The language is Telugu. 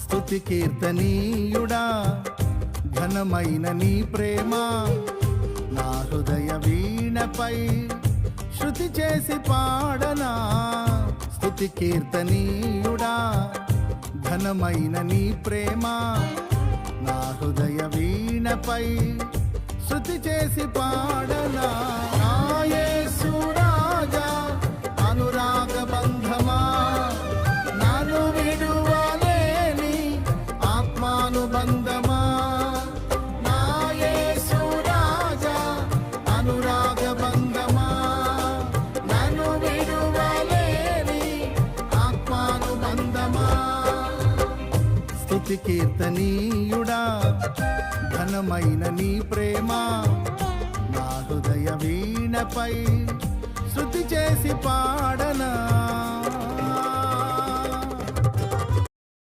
స్తుతి కీర్తనీయుడా ఘనమైన నీ ప్రేమ నా హృదయ వీణపై శృతి చేసి పాడనా. స్తుతి కీర్తనీయుడా ఘనమైన నీ ప్రేమ నా హృదయ వీణపై శృతి చేసి పాడనా. నా యేసు రాజా అనురాగ బంధమా నన్ను విడువలేని ఆత్మానుబంధమా. నా యేసు రాజా అనురాగ బంధమా నన్ను విడువలేని ఆత్మానుబంధమా. స్తుతి కీర్తనీయుడా ఘనమైన నీ ప్రేమ నా హృదయ వీణపై శృతి చేసి పాడనా.